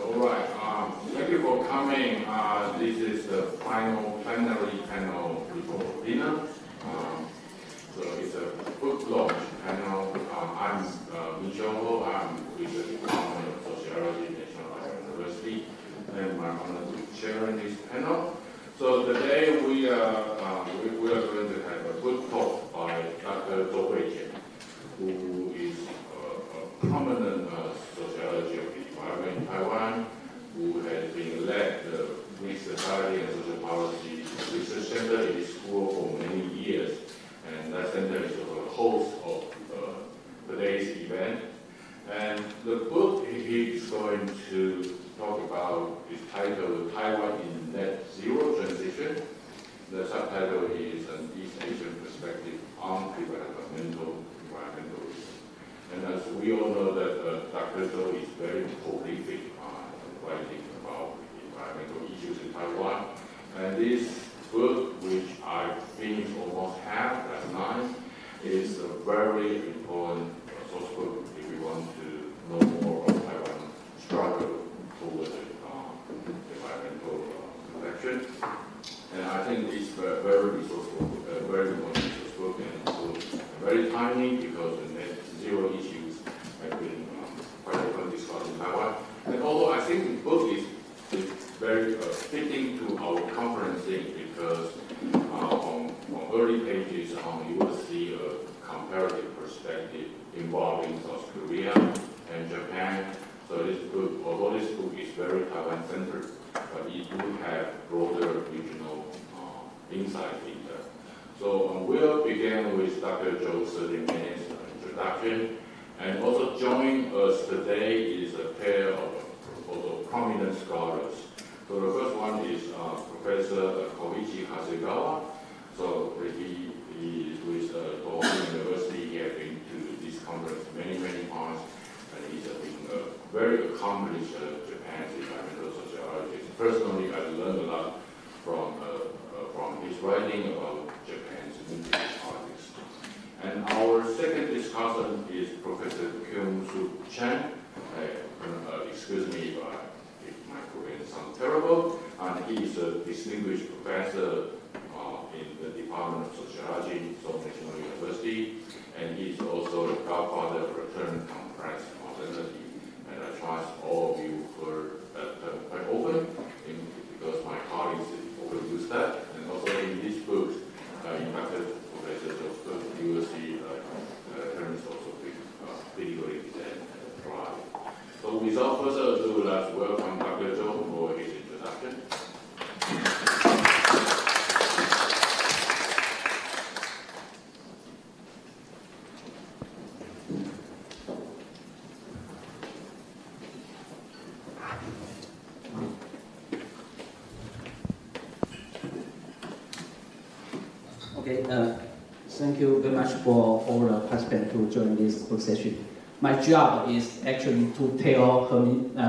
All right. Thank you for coming. This is the final plenary panel before dinner. So it's a book launch panel. I'm Ming-Sho. I'm with the Department of Sociology, National University, and I'm honored to chair this panel. So today we are going to have a good talk by Dr. Kuei-Tien, who is a prominent sociology of the environment in Taiwan, who has been led the Mixed Society and Social Policy Research Center in the school for many years. And that center is the host of today's event. And the book he is going to talk about is titled Taiwan in Net Zero Transition. The subtitle is An East Asian Perspective on Developmental Environmentalism. And as we all know that Dr. Chou is very prolific writing about environmental issues in Taiwan. And this book, which I finished almost half last night, is a very important source book if we want to know more about Taiwan's struggle towards environmental protection. And I think it's very resourceful, very important resource book, and also very timely because the net zero issues have been quite often discussed in Taiwan. And although I think the book is very fitting to our conference thing, because on early pages you will see a comparative perspective involving South Korea and Japan. So this book, although this book is very Taiwan-centered, but it do have broader regional insight in there. So we'll begin with Dr. Chou's 30 minutes introduction. And also joining us today is a pair of also prominent scholars. So the first one is Professor Koichi Hasegawa. So he is with Tohoku University. He has been to this conference many times, and he's been a very accomplished Japanese environmental sociologist. Personally, I learned a lot from his writing about Japan's nuclear politics. And our second discussant is Professor Kyung-Sup Chang. Excuse me if my Korean sounds terrible. And he is a distinguished professor in the Department of Sociology, Seoul National University. And he is also the godfather of return complex modernity. And I trust all of you heard that term quite often, because my colleagues often use that. And also in this book, in fact, Professor Chou, you will see terms also critically and applied. So without further ado, let's welcome Dr. Chou for his introduction. Okay, thank you very much for all the participants to join this book session. My job is actually to tell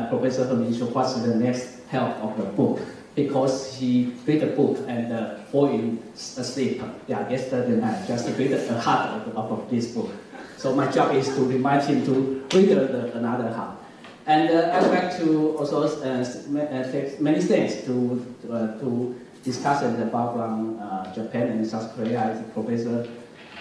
Professor Ming-Sho what's the next help of the book, because he read the book and fall asleep. Yeah, yesterday night, just read a half of this book. So my job is to remind him to read another half. And I would like to also take many thanks to discussing the background Japan and South Korea is Professor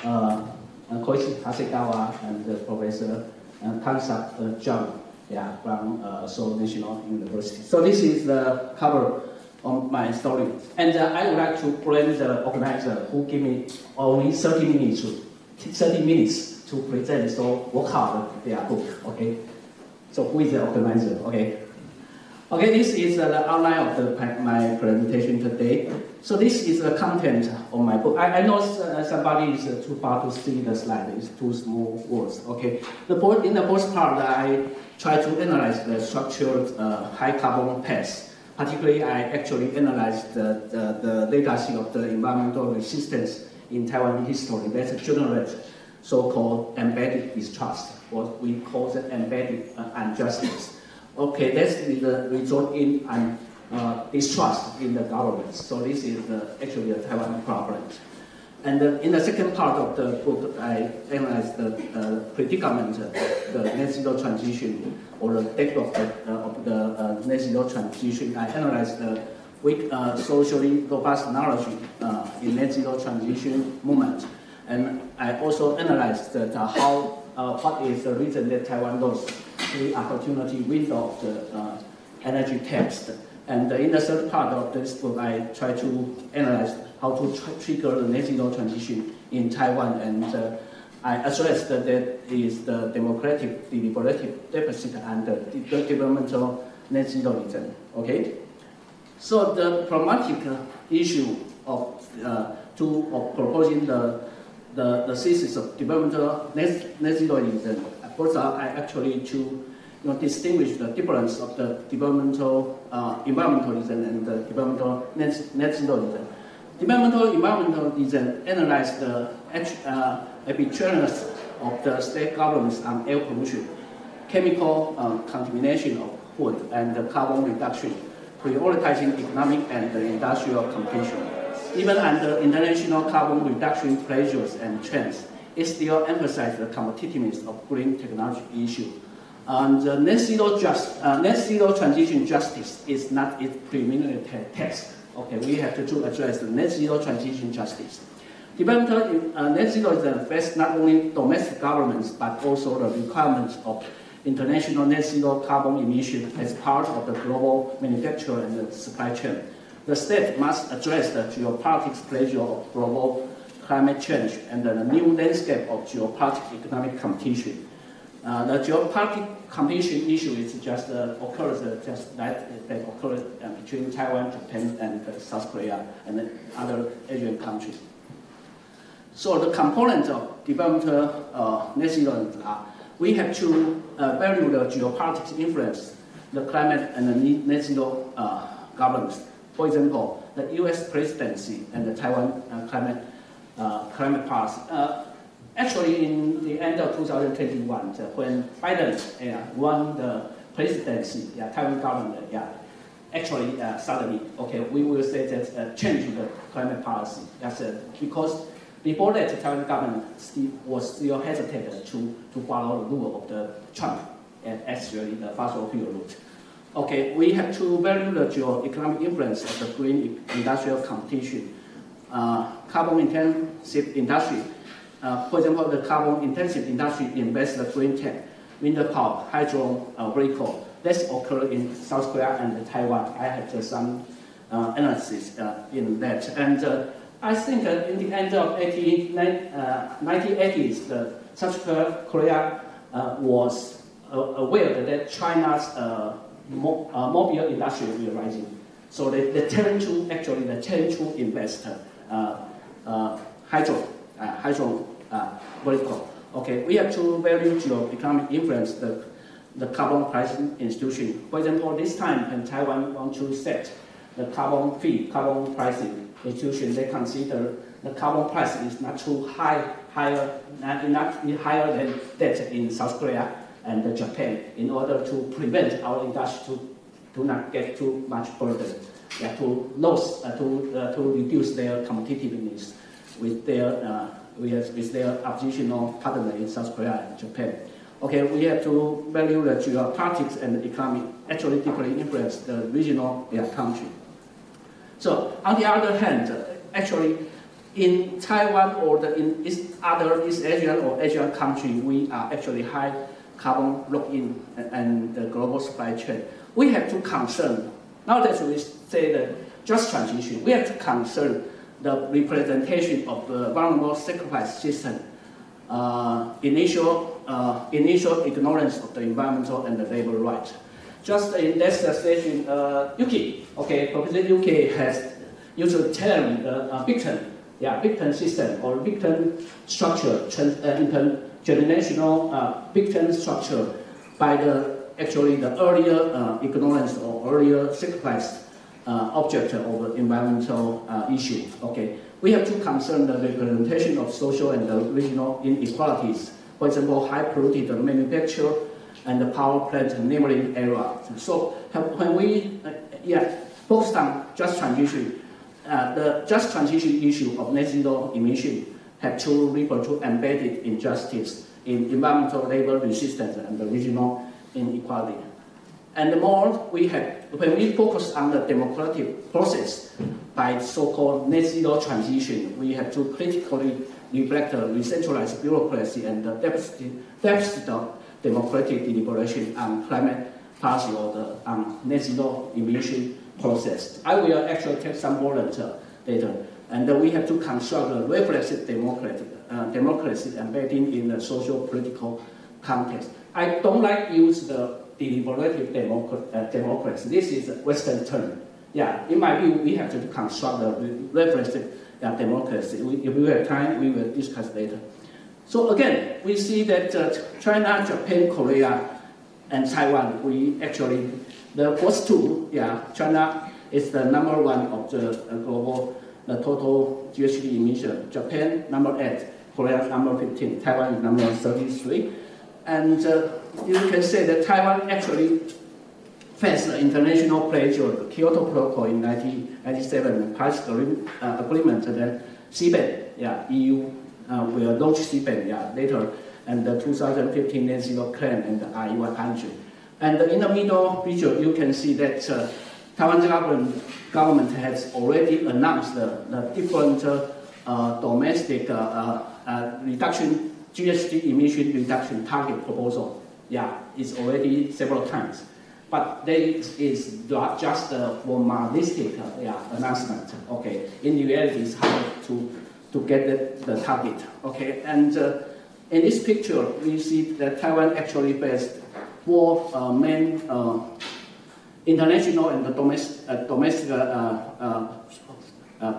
Koichi Hasegawa and Professor Kyung-Sup Chang, yeah, from Seoul National University. So this is the cover of my story. And I would like to praise the organizer who gave me only 30 minutes to present, so work hard their book, okay? So who is the organizer, okay? Okay, this is the outline of my presentation today. So this is the content of my book. I know somebody is too far to see the slide. It's too small words. Okay. In the first part, I try to analyze the structured high carbon past. Particularly, I actually analyzed the legacy of the environmental resistance in Taiwan history that generate so-called embedded distrust, what we call the embedded injustice. Okay, that's the result in distrust in the government. So this is actually a Taiwan problem. And in the second part of the book, I analyze the predicament, the net zero transition, or the depth of the net zero transition. I analyze the weak socially robust knowledge in net zero transition movement. And I also analyze how what is the reason that Taiwan lost the opportunity window of the energy text. And in the third part of this book, I try to analyze how to trigger the net zero transition in Taiwan, and I address that is the democratic deliberative deficit and the developmental net zeroism. Okay, so the pragmatic issue of proposing the thesis of developmental net zeroism. First, I actually to distinguish the difference of the developmental environmentalism and the developmental net zeroism. Developmental environmentalism analyzes the arbitrariness of the state governments on air pollution, chemical contamination of food, and the carbon reduction, prioritizing economic and industrial competition. Even under international carbon reduction pressures and trends, it still emphasizes the competitiveness of green technology issue. The net zero transition justice is not its preeminent text. Okay, we have to address the net zero transition justice. Developmental net zero affects not only domestic governments but also the requirements of international net zero carbon emission as part of the global manufacture and the supply chain. The state must address the geopolitics pressure of global climate change and the new landscape of geopolitical economic competition. The geopolitical competition issue is just occurs just that occurs between Taiwan, Japan, and South Korea and other Asian countries. So the components of developmental net zero are: we have to value the geopolitics influence, the climate and the net zero governance. For example, the U.S. presidency and the Taiwan climate policy. Actually, in the end of 2021, when Biden won the presidency, Taiwan government, actually suddenly, okay, we will say that changing the climate policy. That's because before that, the Taiwan government was still hesitant to follow the rule of the Trump and actually the fossil fuel route. Okay, we have to value the geo-economic influence of the green industrial competition, carbon-intensive industry. For example, the carbon-intensive industry invests the green tech, wind power, hydro vehicle. This occurs in South Korea and Taiwan. I have some analysis in that. And I think in the end of 1980s, South Korea was aware that China's mobile industry will rising. So they tend to invest hydro vehicle. Okay, we have to value geo-economic influence the carbon pricing institution. For example, this time when Taiwan wants to set the carbon pricing institution, they consider the carbon price is not too higher than that in South Korea and Japan, in order to prevent our industry to not get too much burden, to reduce their competitiveness with their oppositional partner in South Korea and Japan. Okay, we have to value the geopolitics and the economic actually deeply influence the regional country. So on the other hand, actually in Taiwan or in other East Asian or Asian country, we are actually high carbon lock-in and the global supply chain. We have to concern, now that we say the just transition, we have to concern the representation of the vulnerable sacrifice system, initial ignorance of the environmental and the labor rights. Just in that session, Yuki, okay, Professor Yuki has used the term victim system or victim structure, intergenerational victim structure by the earlier ignorance or earlier sacrifice object of environmental issue. Okay, we have to concern the representation of social and regional inequalities. For example, high polluted manufacture and the power plant neighboring area. So when we focus on just transition, the just transition issue of net zero emission have to refer to embedded injustice in environmental labor resistance and the regional inequality. And the more when we focus on the democratic process by so-called net zero transition, we have to critically reflect the decentralized bureaucracy and the deficit of democratic deliberation on climate policy or the net zero emission process. I will actually take some more later, and we have to construct a reflexive democracy embedding in the social-political context. I don't like use the deliberative democracy. This is a Western term. Yeah, in my view, we have to construct a reflexive democracy. If we have time, we will discuss later. So again, we see that China, Japan, Korea, and Taiwan, the first two, China is the number one of the global total GHG emission. Japan, number 8, Korea, number 15, Taiwan is number 33. And you can say that Taiwan actually faced the international pressure, the Kyoto Protocol in 1997, the Paris Agreement, and then CBAM, EU will launch CBAM later, and the 2015 Net Zero Plan and the RE100. And in the middle picture, you can see that Taiwan government has already announced the different domestic reduction, GHG emission reduction target proposal. It's already several times. But there is just a formalistic announcement. Okay, in reality, it's hard to get the target. Okay, and in this picture, we see that Taiwan actually faced 4 main international and domestic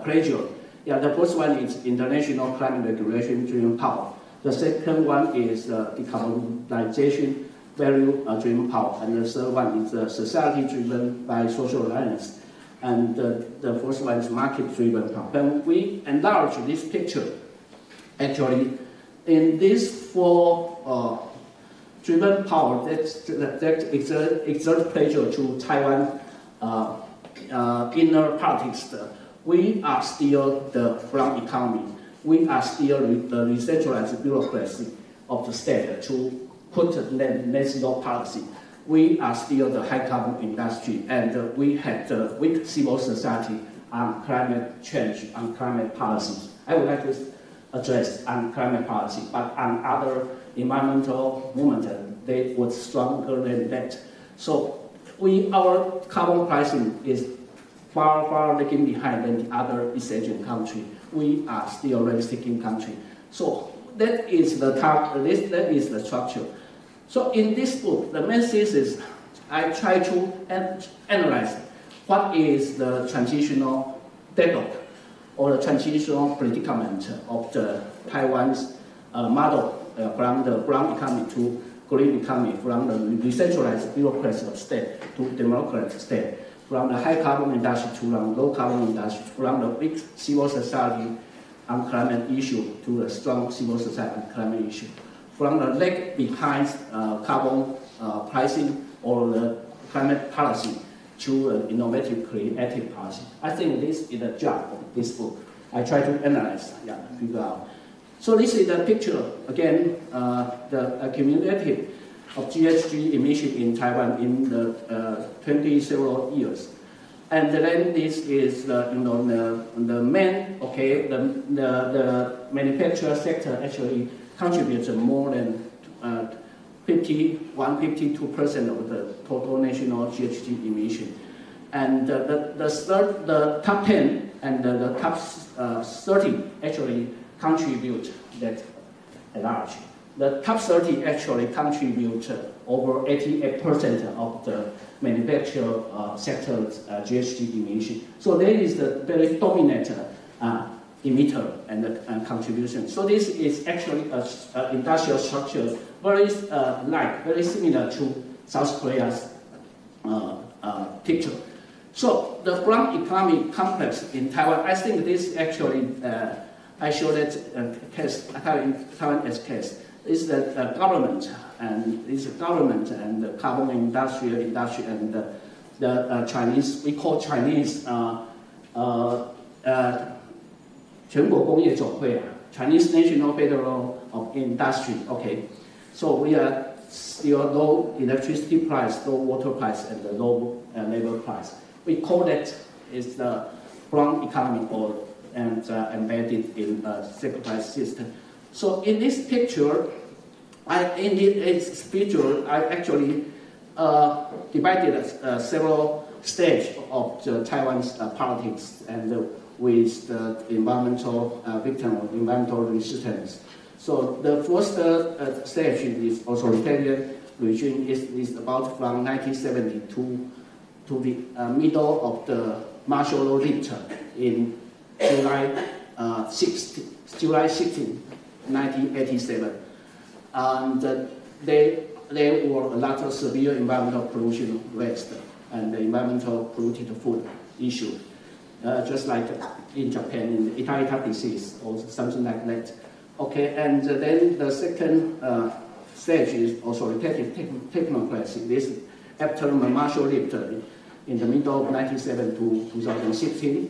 pressure. The first one is international climate regulation-driven power. The second one is decarbonization value-driven power, and the third one is society-driven by social alliance, and the fourth one is market-driven power. When we enlarge this picture, actually, in these 4 driven power that exert pressure to Taiwan inner politics, we are still the farm economy. We are still the decentralized bureaucracy of the state to put net zero policy. We are still the high carbon industry, and we have the weak civil society on climate change, on climate policy. I would like to address on climate policy, but on other environmental movements, they were stronger than that. So our carbon pricing is far lagging behind than the other East Asian country. We are still a rent-seeking country. So that is that is the structure. So in this book, the main thesis, I try to analyze what is the transitional dialogue or the transitional predicament of the Taiwan's model from the brown economy to green economy, from the decentralized bureaucracy of state to democratic state, from the high carbon industry to the low carbon industry, from the weak civil society on climate issue to the strong civil society on climate issue, from the lag behind carbon pricing or the climate policy to an innovative, creative policy. I think this is the job of this book. I try to analyze, figure out. So this is the picture, again, the cumulative of GHG emission in Taiwan in the 20 several years. And then this is the main, the manufacturer sector actually contributes more than 52% of the total national GHG emission. And the top 10 and the top 30 actually contribute that at large. The top 30 actually contribute over 88% of the manufacturing sector's GHG emission. So that is the very dominant emitter and contribution. So this is actually an industrial structure very similar to South Korea's picture. So the farm economy complex in Taiwan, I think this actually, I show that Taiwan as case. Is the government and the carbon industry and the Chinese, we call Chinese 全国工业总会 Chinese National Federal of Industry. Okay, so we are still low electricity price, low water price, and the low labor price. We call that is the brown economy and embedded in a secularized system. So in this picture, I actually divided several stages of the Taiwan's politics and with the environmental victim of environmental resistance. So the first stage is authoritarian regime is about from 1970 to the middle of the martial law dictator in July 16, 1987. And there were a lot of severe environmental pollution waste and the environmental polluted food issue, just like in Japan in the Ita disease or something like that. Okay, and then the second stage is authoritarian technocracy. This is after the martial law in the middle of 1997 to 2016.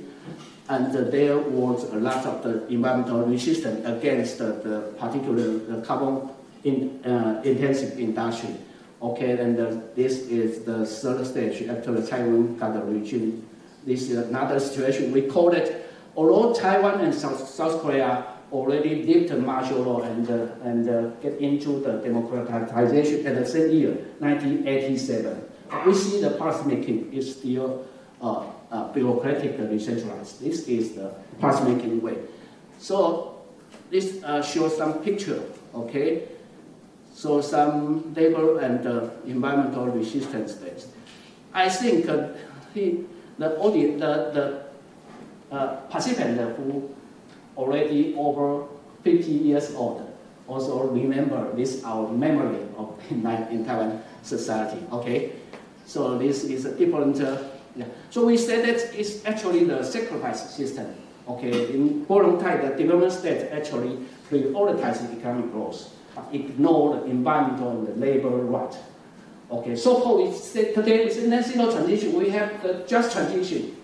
And there was a lot of the environmental resistance against the particular carbon intensive industry. Okay, and this is the third stage after the Taiwan got the regime. This is another situation. We call it, although Taiwan and South Korea already lived martial law and get into the democratization at the same year, 1987. We see the policymaking is still bureaucratic and decentralized. This is the policymaking way. So this shows some picture, okay? So some labor and environmental resistance things. I think the participant who already over 50 years old also remember this our memory of in Taiwan society. Okay, so this is a different. Yeah. So we say that it's actually the sacrifice system. Okay, in voluntary the development state actually prioritizes economic growth, but ignore the environmental and the labor right. Okay, so we say today we say net zero transition. We have the just transition,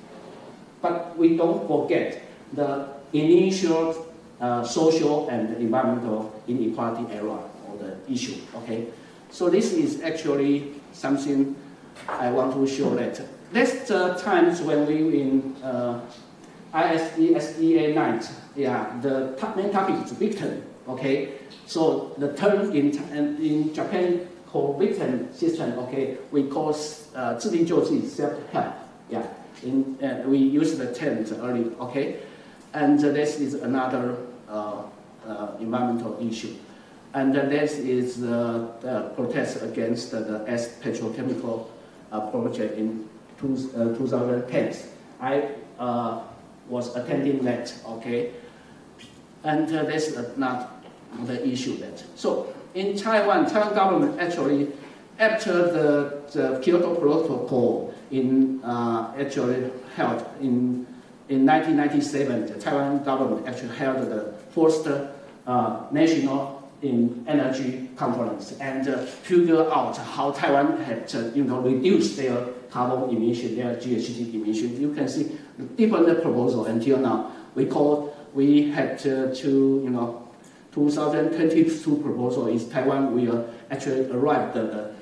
but we don't forget the initial social and environmental inequality era or the issue. Okay, so this is actually something I want to show that. That's the times when we in ISESEA-10, yeah, the main topic is victim. Okay, so the term in Japan called victim system. Okay, we call 自力救济 self-help. Yeah, we use the term earlier. Okay. And this is another environmental issue. And this is the protest against the petrochemical project in 2010. I was attending that, okay? And this is not the issue that. So in Taiwan government actually, after the Kyoto Protocol actually held in 1997, the Taiwan government actually held the first national energy conference and figure out how Taiwan had reduced their carbon emission, their GHG emission. You can see the different proposal until now. We had to 2022 proposal is Taiwan will actually arrive at the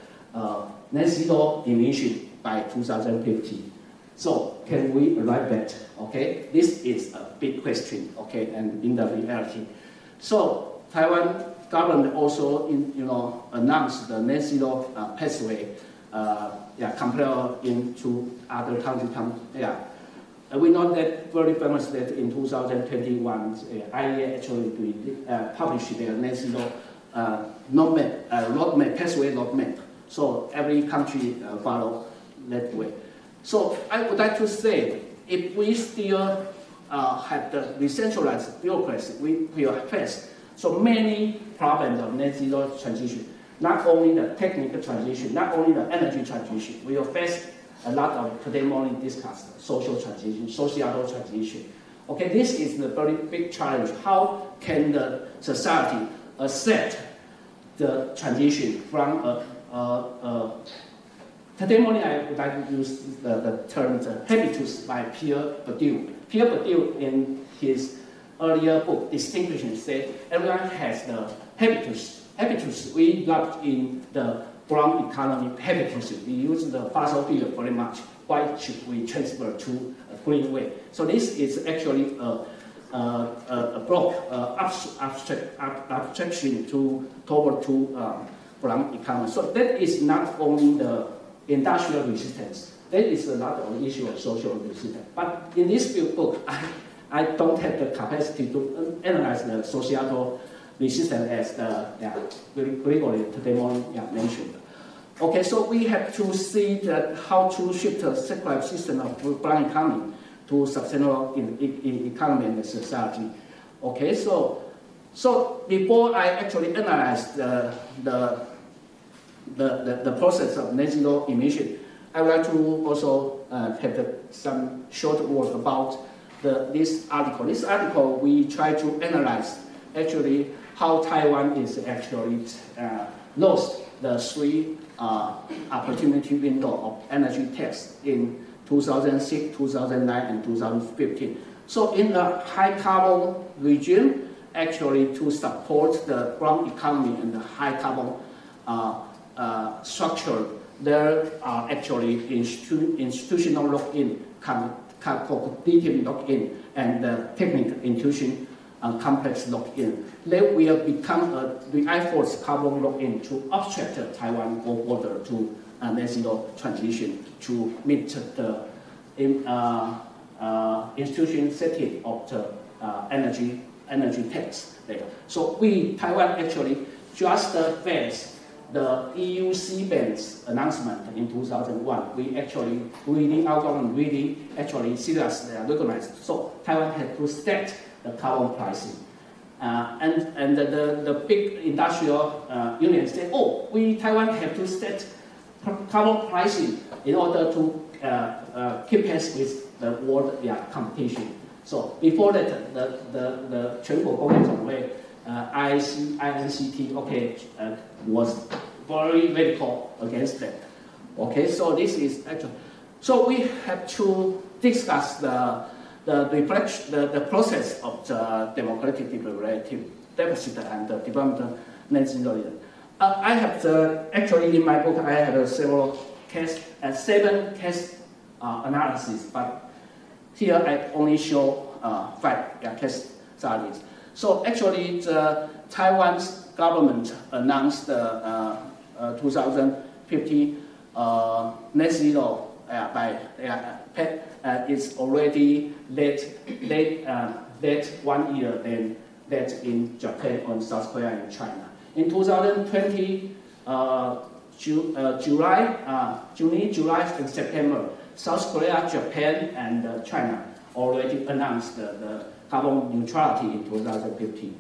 net zero emission by 2050. So can we arrive at? Okay, this is a big question. Okay, and in the reality, so Taiwan government also announced the net zero pathway. Compared into other countries. We know that very famous that in 2021, IEA actually published their net zero roadmap, pathway roadmap. So every country follow that way. So I would like to say, if we still have the decentralized bureaucracy, we will face so many problems of net zero transition. Not only the technical transition, not only the energy transition, we will face a lot of today morning discussed social transition, societal transition. Okay, this is the very big challenge. How can the society accept the transition from Today morning, I would like to use the term habitus by Pierre Bourdieu. Pierre Bourdieu, in his earlier book, Distinction, said everyone has the habitus. Habitus, we got in the brown economy habitus. We use the fossil fuel very much. Why should we transfer to a green way? So this is actually a broad abstraction toward brown economy. So that is not only the industrial resistance. That is another issue of social resistance. But in this book, I don't have the capacity to analyze the societal resistance as Gregory today morning mentioned. Okay, so we have to see that how to shift the secular system of brown economy to sustainable economy and society. Okay, so before I actually analyze the process of net zero emission, I would like to also have some short word about this article. This article, we try to analyze actually how Taiwan is actually lost the 3 opportunity window of energy tax in 2006, 2009, and 2015. So in a high carbon regime, actually to support the brown economy and the high carbon structure, there are actually institutional lock-in, competitive lock-in, and technical institution complex lock-in. They will become a reinforced carbon lock-in to obstruct Taiwan border to net zero transition to meet the institution setting of the energy tax later. So Taiwan actually just faced the EU CBAM's announcement in 2001. We actually our government really actually seriously recognized. So Taiwan had to set the carbon pricing. And the big industrial unions say, oh, Taiwan have to set carbon pricing in order to keep pace with the world competition. So before that, the 全国工业总会 INCT was very radical against that. Okay, so this is actually. So we have to discuss the process of the democratic deliberative deficit and the development net zero. I have actually in my book I have several seven case analysis, but here I only show 5 case studies. So actually, the Taiwan's government announced 2050 net zero by it's already late 1 year than that in Japan, on South Korea, and China. In 2020, June, July, and September, South Korea, Japan, and China already announced the carbon neutrality in 2050.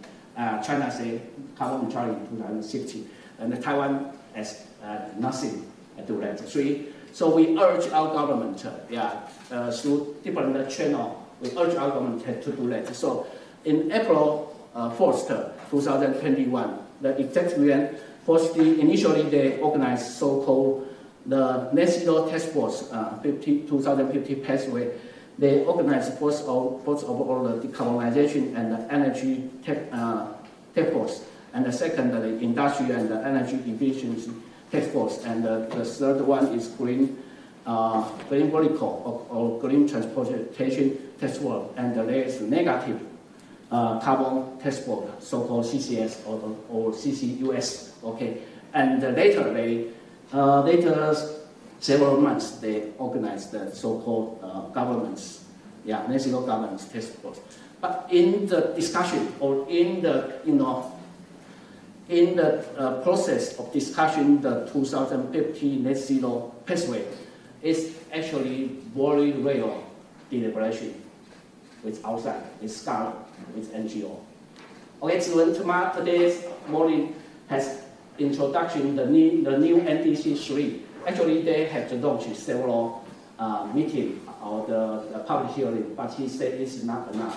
China said carbon neutrality in 2060, and Taiwan has nothing to that. So we urge our government, through different channels, we urge our government to do that. So in April 1st, 2021, the executive yuan firstly, initially they organized so-called the Net Zero Task Force 2050 pathway. They organized first of all the decarbonization and the energy task force, and the second the industrial and the energy efficiency task force, and the third one is green vertical or green transportation task force, and there is negative carbon task force, so-called CCS or CCUS. Okay, and later several months they organized the so-called governments, net zero governance task force. But in the discussion or in the process of discussion, the 2050 net zero pathway is actually very real deliberation with outside, with scholar, with NGO. Okay, so today's morning has introduction the new NDC 3. Actually, they have to launch several meetings or the public hearing, but he said it's not enough.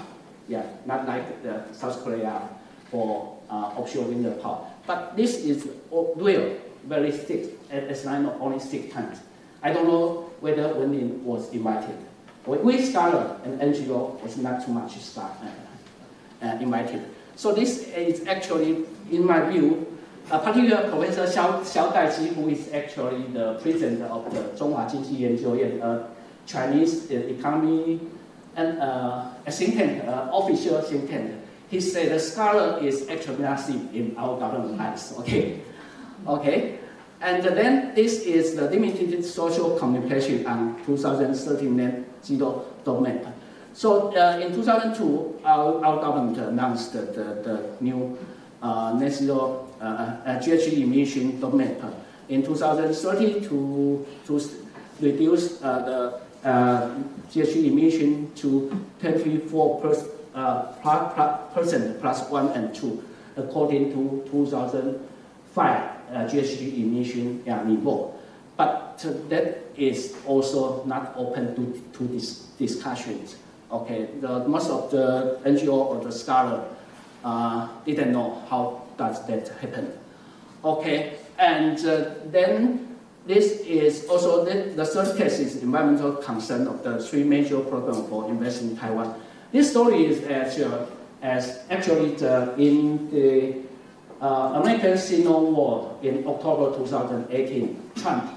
Not like the South Korea for offshore wind power. But this is real, very thick, as I know, only 6 times. I don't know whether Wenlin was invited. We scholar and NGO was not too much invited. So this is actually, in my view, particularly Professor Xiao Daiji, who is actually the president of the 中华经济研究院, Chinese economy and a think tank, official think tank. He said the scholar is actually nothing in our government eyes. Okay, okay. And then this is the limited social communication on 2013 net zero roadmap. So in 2002, our government announced the new net zero GHG emission roadmap. In 2030, to reduce the GHG emission to 24% plus 1 and 2, according to 2005 GHG emission level. But that is also not open to discussions. Okay, most of the NGO or the scholar didn't know how does that happen. Okay, and then this is also the third case is environmental concern of the three major programs for investing in Taiwan. This story is as actually in the American Civil War in October 2018, Trump,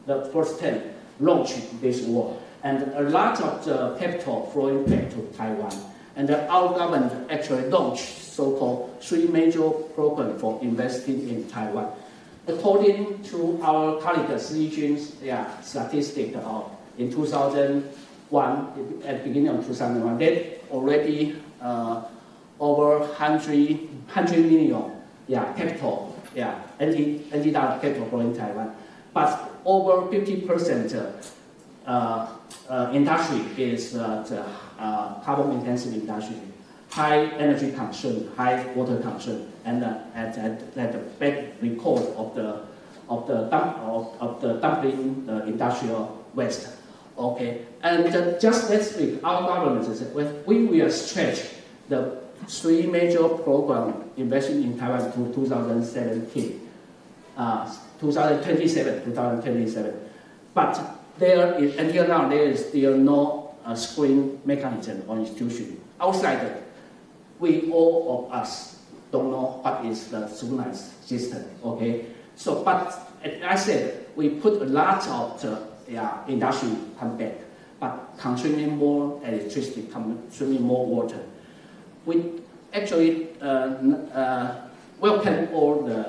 the first time, launched this war. And a lot of the capital flowing back to Taiwan. And our government actually launched so-called three major programs for investing in Taiwan. According to our colleagues' regions, statistic in 2001, at the beginning of 2001, they already over 100 million capital, NT dollar capital flowing Taiwan. But over 50% industry is the carbon intensive industry, high energy consumption, high water consumption, and at the back record of the dumping the industrial waste. Okay, and just last week, our government said we will stretch the three major programs investing in Taiwan to 2027, but there is, until now, there is still no screening mechanism or institution. Outside, we all of us don't know what is the screening system. Okay, so but as I said, we put a lot of industry come back, but consuming more electricity, consuming more water. We actually welcome all the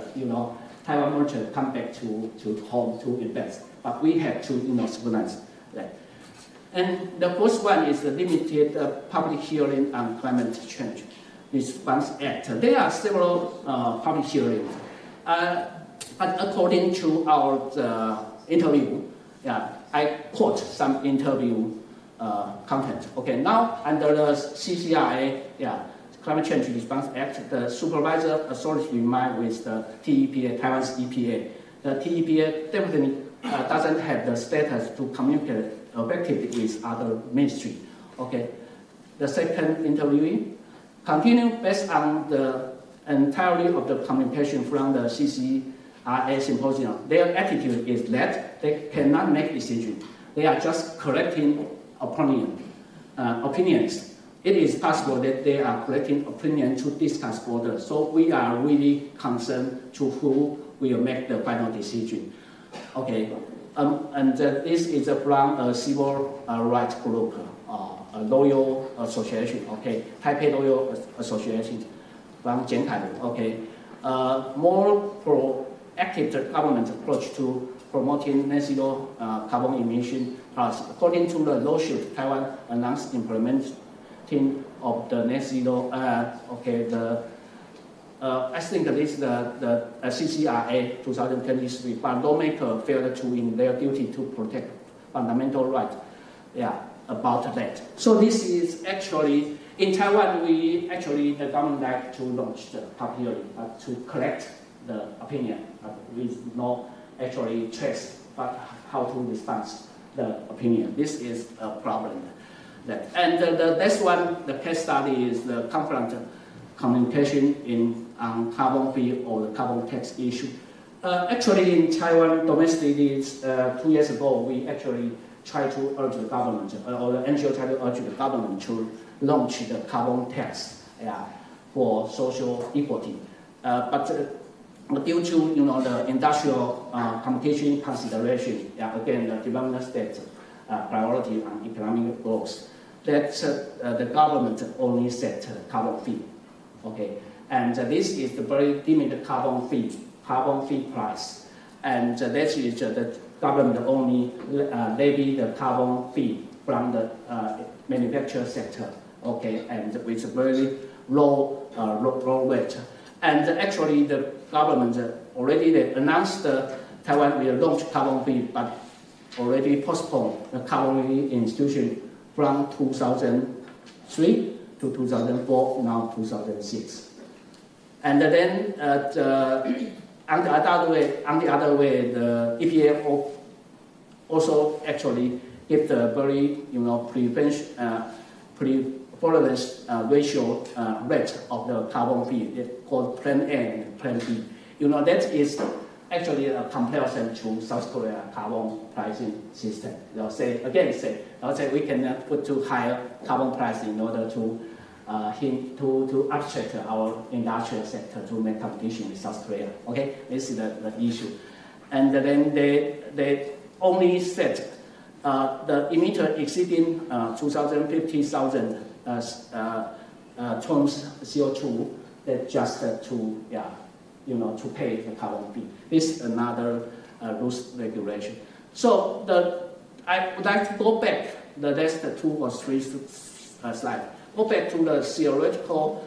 Taiwan merchants come back to home to invest, but we have to scrutinize that. And the first one is the limited public hearing on climate change response act. There are several public hearings, but according to our interview, I quote some interview content. Okay, now under the CCRA, Climate Change Response Act, the supervisor authority remind with the TEPA, Taiwan's EPA. The TEPA definitely doesn't have the status to communicate effectively with other ministry. Okay, the second interviewee, continue based on the entirety of the communication from the CCRA symposium. Their attitude is that they cannot make decisions. They are just collecting opinions. It is possible that they are collecting opinions to discuss further. So we are really concerned to who will make the final decision. Okay, and this is from a civil rights group, a loyal association. Okay, Taipei Loyal Association from Jiankai. Okay, more proactive government approach to promoting net zero carbon emission. According to the lawsuit, Taiwan announced implementing of the net zero. I think this is the CCRA 2023, but lawmakers failed to in their duty to protect fundamental rights. About that. So this is actually in Taiwan. The government like to launch the public hearing to collect the opinion, with no actually trace how to respond the opinion. This is a problem. And the next one, the case study is the confront communication on carbon fee or the carbon tax issue. Actually, in Taiwan, domestically, 2 years ago, we actually tried to urge the government, or the NGO tried to urge the government to launch the carbon tax for social equity. But due to the industrial competition consideration, again, the development state priority on economic growth, that the government only set carbon fee. Okay, and this is the very limited carbon fee price, and that is the government only levy the carbon fee from the manufacturing sector. Okay, and with a very low rate. And actually, the government already announced Taiwan will launch carbon fee, but already postponed the carbon fee institution from 2003 to 2004, now 2006. And then on the other way, the EPA also actually give the very prevalence ratio rate of the carbon fee called Plan A and Plan B. That is actually a comparison to South Korea carbon pricing system. They'll say we can put to higher carbon price in order to abstract our industrial sector to make competition with South Korea. Okay, this is the issue. And then they only set the emitter exceeding 250,000 tons CO2 that just to pay the carbon fee. This is another rules regulation. So I would like to go back the next 2 or 3 slides. Go back to the theoretical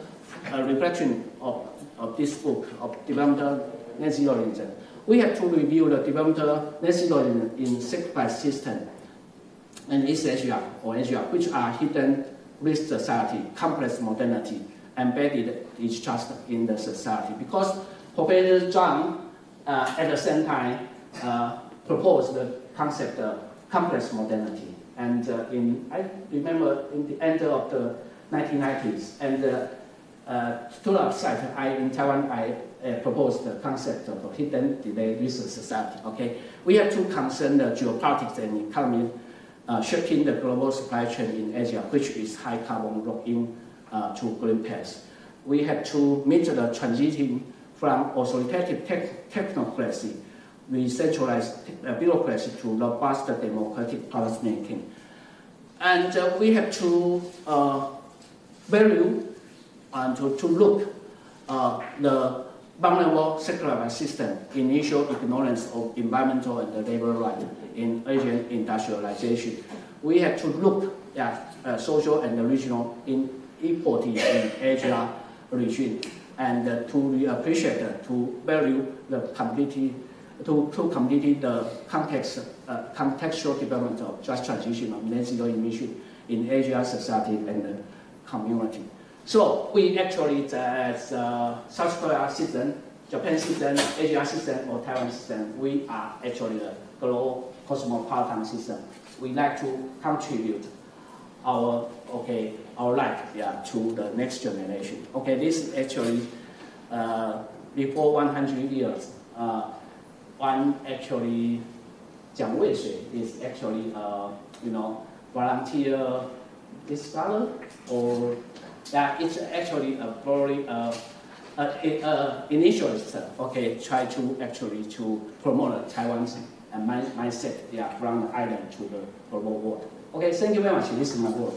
reflection of this book of developmental net zeroism. We have to review the developmental net zeroism in sacrifice system and ISESEA or Asia, which are hidden risk society, complex modernity, embedded distrust in the society. Because Professor Chang, at the same time, proposed the concept of complex modernity. And I remember in the end of the 1990s, and to the upside, in Taiwan, I proposed the concept of a hidden delay research society. Okay, we have to concern the geopolitics and economy shaping the global supply chain in Asia, which is high carbon lock-in to green path. We have to meet the transition from authoritative technocracy, we centralized bureaucracy to robust democratic policy making. And we have to value and to look the vulnerable secular system, initial ignorance of environmental and labor rights in Asian industrialization. We have to look at social and regional inequality in Asia region, and to appreciate, to value the complete, to complete the contextual development of just transition of net zero emission in Asia society and community. So we actually, as South Korea citizen, Japan citizen, Asia citizen, or Taiwan citizen, we are actually the global cosmopolitan system. We like to contribute our life to the next generation. Okay, this is actually before 100 years. One actually, Jiang Weishui is actually volunteer scholar, or it's actually a very initialist. Okay, try to actually to promote Taiwan's mindset from the island to the global world. Okay, thank you very much. This is my word.